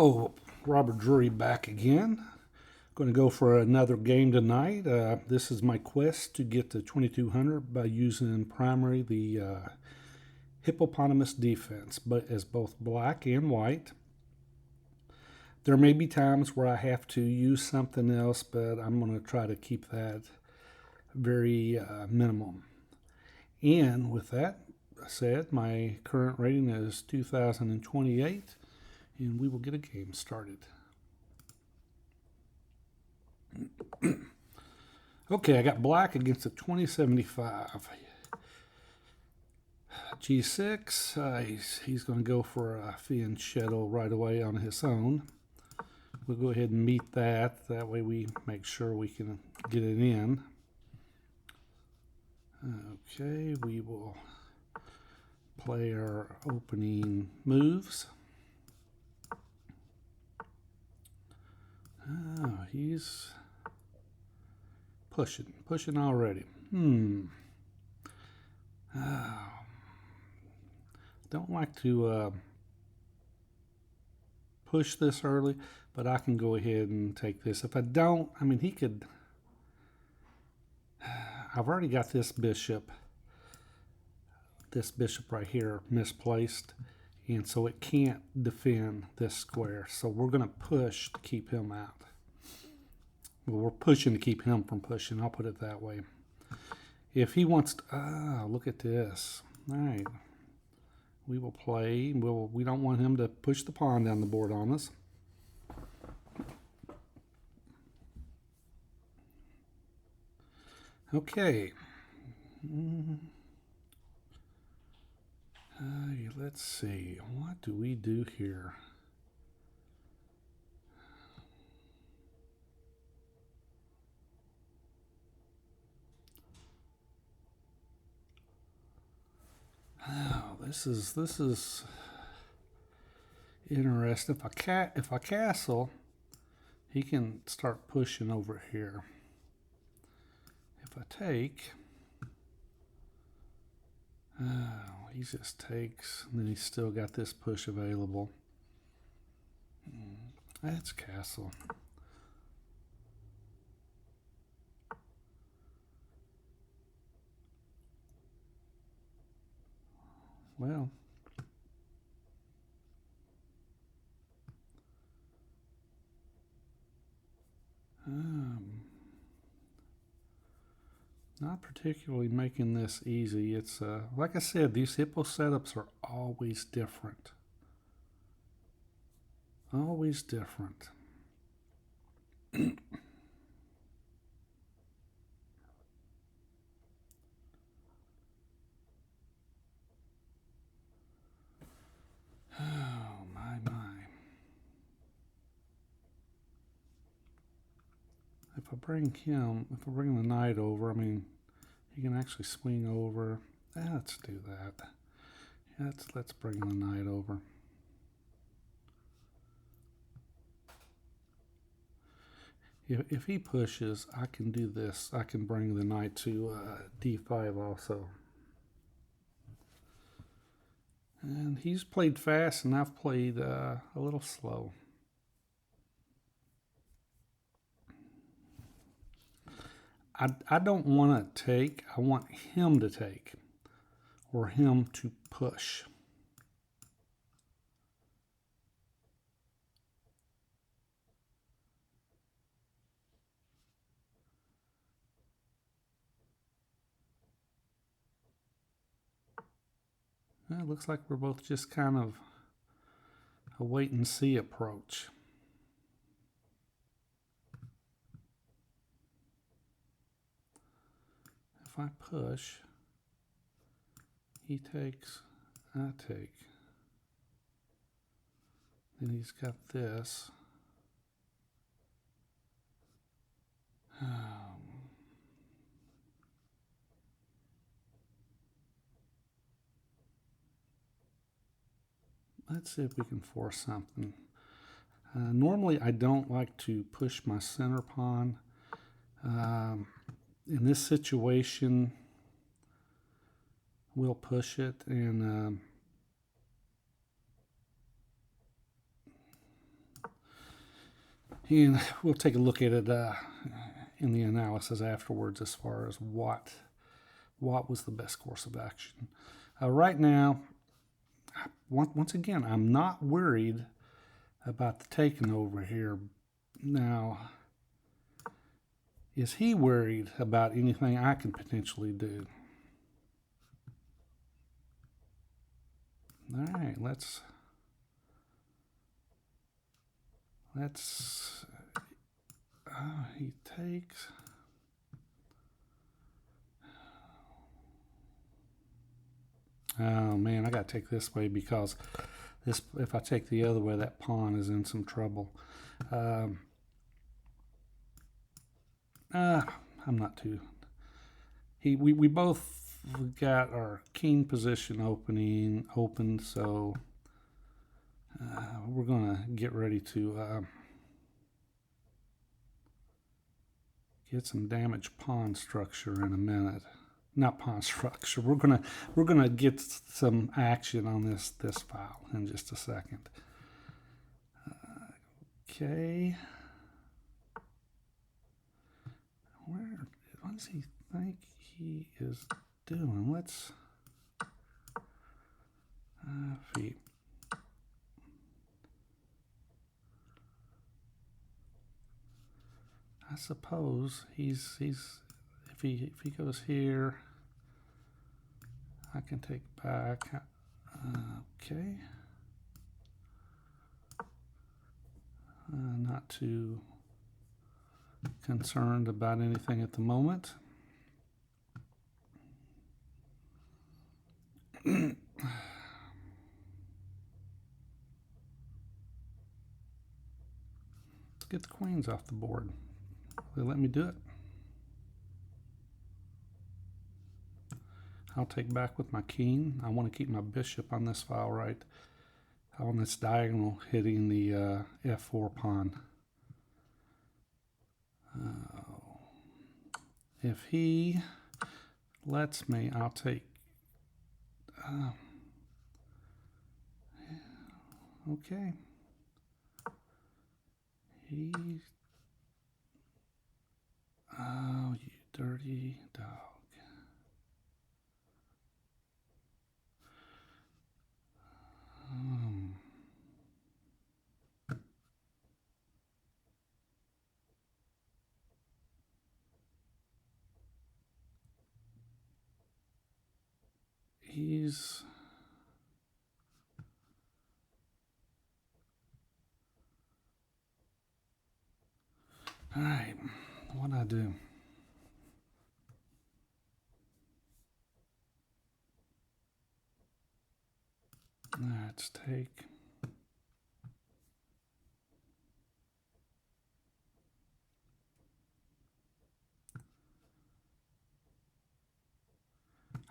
Hello, Robert Drury back again. Going to go for another game tonight. This is my quest to get to 2200 by using primary the hippopotamus defense, but as both black and white. There may be times where I have to use something else, but I'm going to try to keep that very minimum. And with that said, my current rating is 2028. And we will get a game started. Okay, I got black against a 2075. G6, he's going to go for a fianchetto right away on his own. We'll go ahead and meet that. That way we make sure we can get it in. Okay, we will play our opening moves. Oh, he's pushing already. Don't like to push this early, but I can go ahead and take this. If I don't, I mean, he could. I've already got this bishop right here misplaced, and so it can't defend this square. So we're going to push to keep him out. Well, we're pushing to keep him from pushing. I'll put it that way. If he wants to, look at this. All right. We will play. We don't want him to push the pawn down the board on us. Okay. Let's see. What do we do here? Oh, this is interesting. If I castle, he can start pushing over here. If I take, he just takes, and then he's still got this push available. That's castle. Well, not particularly making this easy. It's like I said, these hippo setups are always different. Always different. Oh, my. If I bring the knight over, I mean, he can actually swing over. Let's do that. Let's bring the knight over. If he pushes, I can do this. I can bring the knight to d5 also. And he's played fast, and I've played a little slow. I don't want to take. I want him to take, or him to push. It looks like we're both just kind of a wait and see approach. If I push, he takes, I take. Then he's got this. Let's see if we can force something. Normally, I don't like to push my center pawn. In this situation, we'll push it, and And we'll take a look at it in the analysis afterwards as far as what was the best course of action. Right now, once again, I'm not worried about the taking over here. Now, is he worried about anything I can potentially do? All right, let's he takes. Oh man, I gotta take this way because if I take the other way, that pawn is in some trouble. I'm not too. We both got our king position open, so we're gonna get ready to get some damaged pawn structure in a minute. Not pawn structure. We're gonna get some action on this file in just a second. Okay. What does he think he is doing? Let's feet. I suppose he's if he goes here, I can take back. Okay. Not too concerned about anything at the moment. Let's get the queens off the board. Will they let me do it? I'll take back with my king. I want to keep my bishop on this file right on this diagonal hitting the f4 pawn. If he lets me, I'll take. Okay. Oh, you dirty dog. He's all right. What I do? Let's take.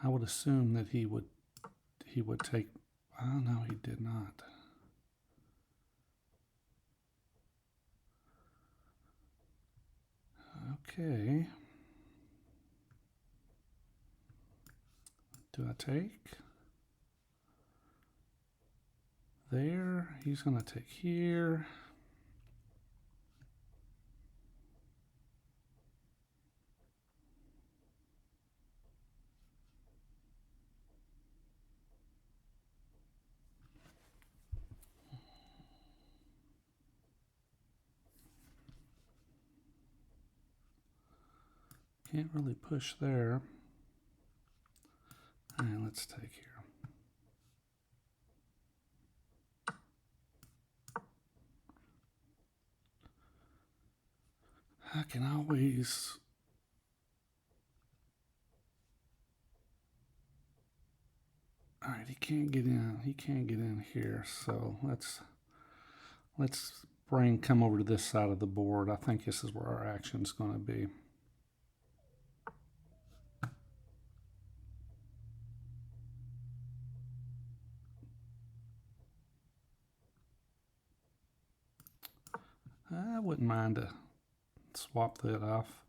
I would assume that he would take. Oh no, he did not. Okay. Do I take? There. He's going to take here. Can't really push there. All right, let's take here. I can always. All right, he can't get in. He can't get in here. So let's come over to this side of the board. I think this is where our action's going to be. I wouldn't mind to swap that off.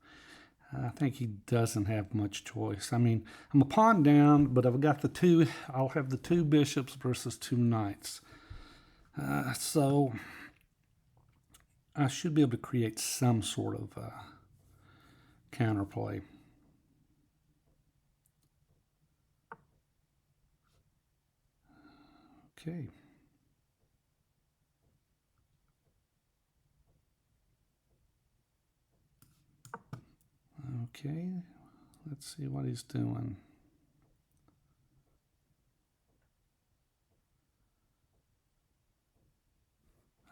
I think he doesn't have much choice. I mean, I'm a pawn down, but I've got the two. I'll have the two bishops versus two knights. So I should be able to create some sort of counterplay. Okay. Okay, let's see what he's doing.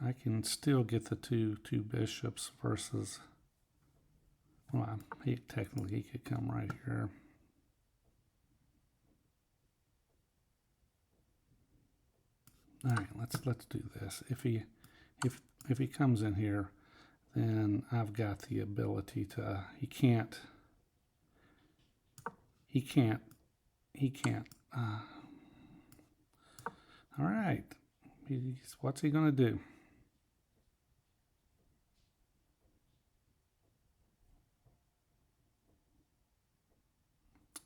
I can still get the two bishops versus, well, technically he could come right here. All right, let's do this. If he comes in here, then I've got the ability to. He can't. All right. What's he gonna do?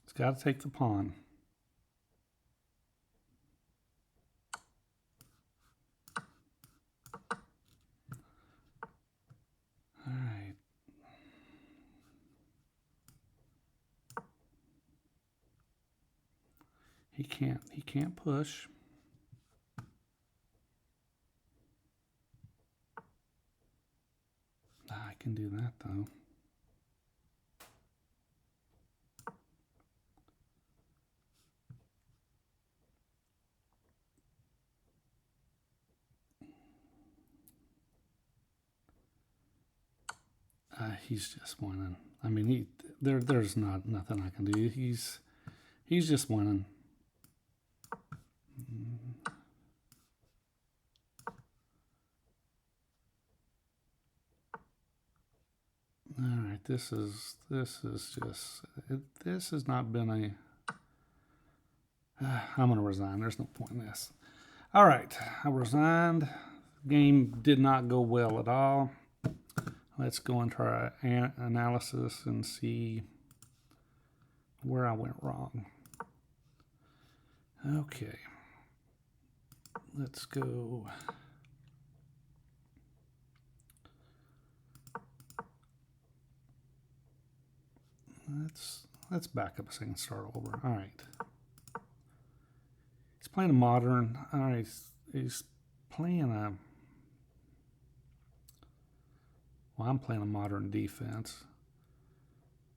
He's got to take the pawn. All right. He can't push. I can do that though. He's just winning. I mean, there's nothing I can do. He's just winning. All right, this has not been a. I'm gonna resign. There's no point in this. All right, I resigned. Game did not go well at all. Let's go into our analysis and see where I went wrong. Okay, let's go. Let's back up a second, start over. All right. He's playing a modern. All right, he's playing a. Well, I'm playing a modern defense.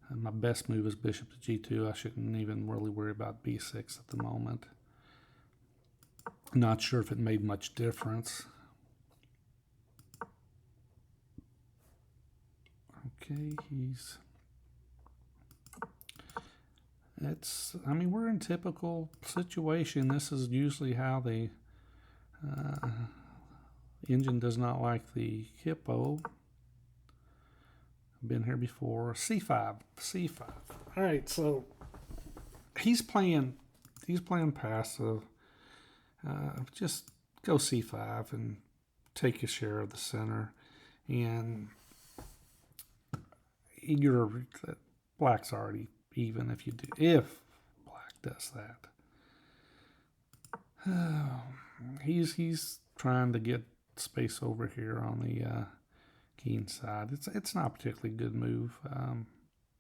And my best move is bishop to g2. I shouldn't even really worry about b6 at the moment. Not sure if it made much difference. Okay, I mean, we're in typical situation. This is usually how the engine does not like the Hippo. Been here before. c5. All right, so he's playing passive. Just go c5 and take a share of the center, and black's already even if black does that. He's trying to get space over here on the Keen side. It's not a particularly good move.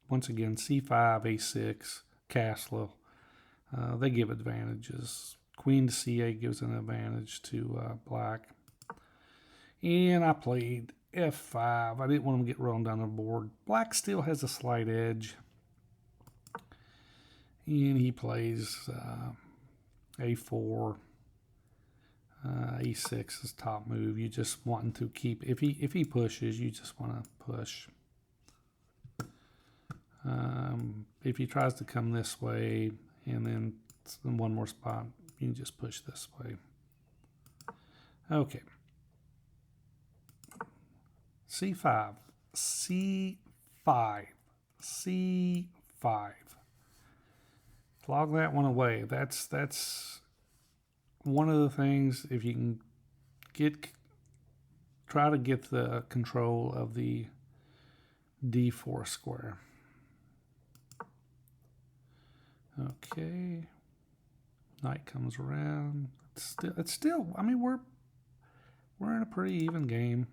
Once again, c5, a6, castle. They give advantages. Queen to c8 gives an advantage to black. And I played f5. I didn't want him to get rolling down the board. Black still has a slight edge. And he plays a4. e6 is top move. You just want to keep, if he pushes, you just want to push. If he tries to come this way and then in one more spot, you can just push this way. Okay. c5, c5, c5. Log that one away. That's one of the things. If you can try to get the control of the d4 square. Okay, knight comes around. It's still. I mean, we're in a pretty even game.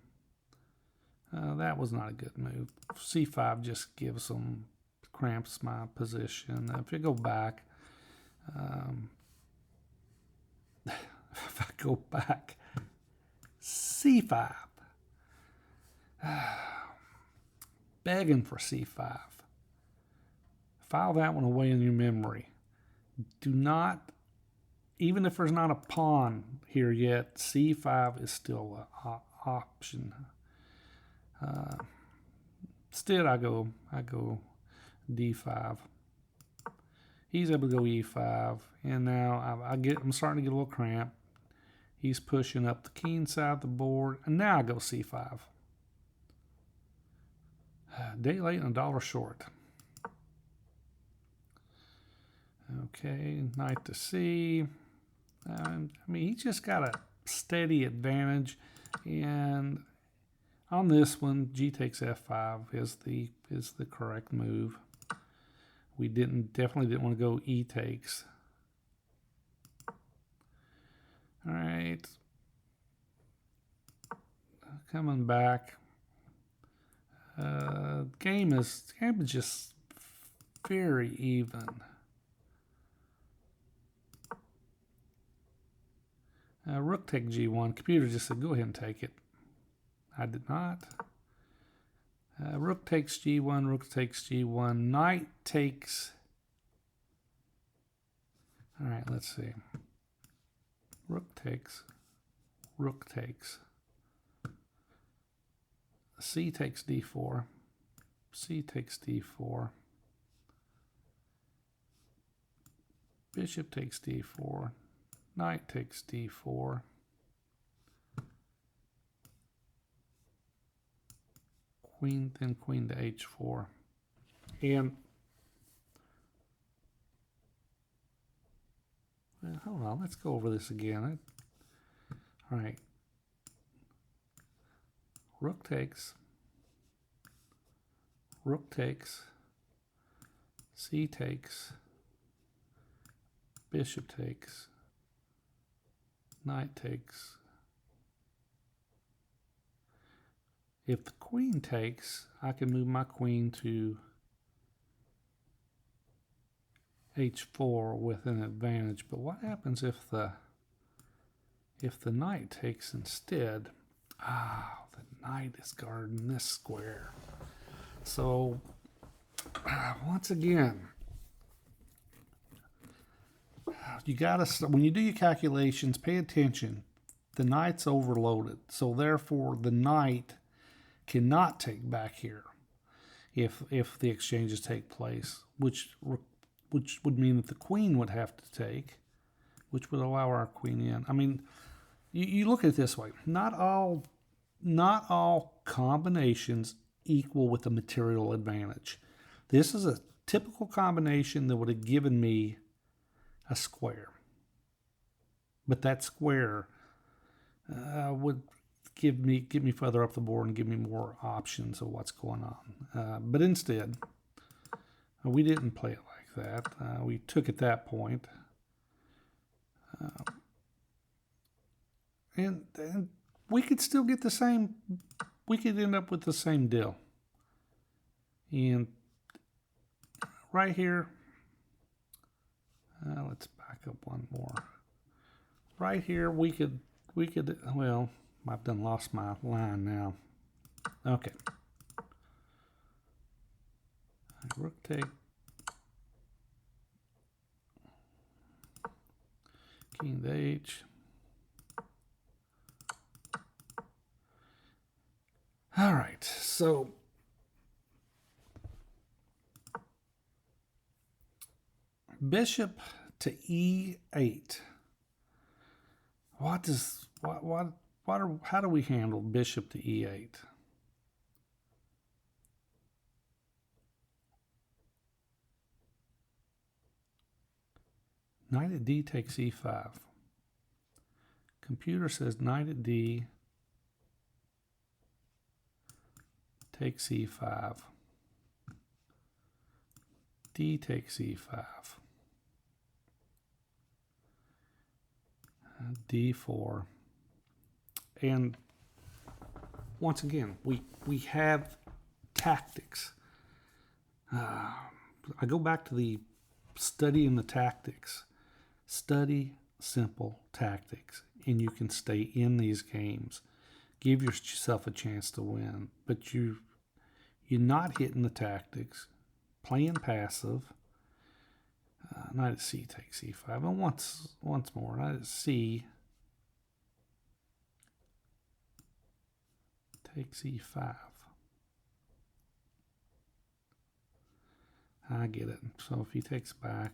That was not a good move. C5 just gives them, cramps my position. If you go back, if I go back, C5, begging for C5. File that one away in your memory. Do not, even if there's not a pawn here yet, C5 is still an option. Instead, I go D5. He's able to go E5, and now I'm starting to get a little cramp. He's pushing up the king side of the board, and now I go C5. Day late and $1 short. Okay, knight to C. I mean, he just got a steady advantage, and on this one, G takes F5 is the correct move. We definitely didn't want to go E takes. All right, coming back. Game is just very even. Rook take G1. Computer just said, go ahead and take it. I did not. Rook takes G1. Rook takes G1. Knight takes. All right, let's see. Rook takes. Rook takes. C takes D4. C takes D4. Bishop takes D4. Knight takes D4. Queen, then queen to H4. And hold on, let's go over this again. All right. Rook takes. Rook takes. C takes. Bishop takes. Knight takes. If the queen takes, I can move my queen to H4 with an advantage. But what happens if the knight takes instead? The knight is guarding this square. So once again, you gotta, when you do your calculations, pay attention. The knight's overloaded, so therefore the knight cannot take back here if the exchanges take place, which would mean that the queen would have to take, which would allow our queen in. I mean, you look at it this way: not all combinations equal with a material advantage. This is a typical combination that would have given me a square, but that square would give me further up the board and give me more options of what's going on. But instead, we didn't play it like that. We took at that point, and we could still get the same. We could end up with the same deal. And right here, let's back up one more. Right here, we could. Well, I've done lost my line now. Okay. Rook take. King to H. All right, so bishop to E8. How do we handle bishop to E8? Knight at D takes E5. Computer says knight at D takes E5. D takes E5. D4. And once again, we have tactics. I go back to the studying the tactics. Study simple tactics, and you can stay in these games. Give yourself a chance to win, but you're not hitting the tactics, playing passive. Knight at C takes C5, and once more, knight at C takes E5. I get it. So if he takes back,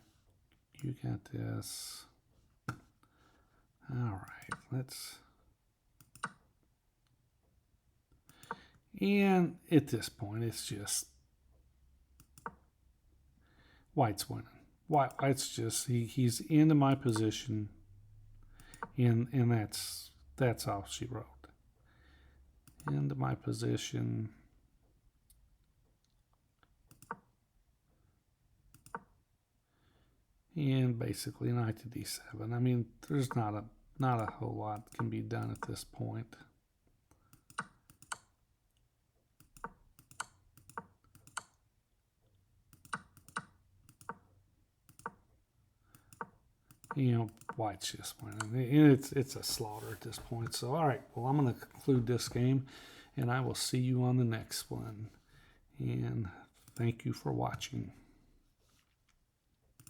you got this. All right, let's. And at this point, it's just White's winning. White's just he's into my position, and that's all she wrote. Into my position. And basically knight to d7. I mean, there's not a whole lot can be done at this point. You know, White's just winning. It's a slaughter at this point. So, all right, well, I'm going to conclude this game, and I will see you on the next one. And thank you for watching.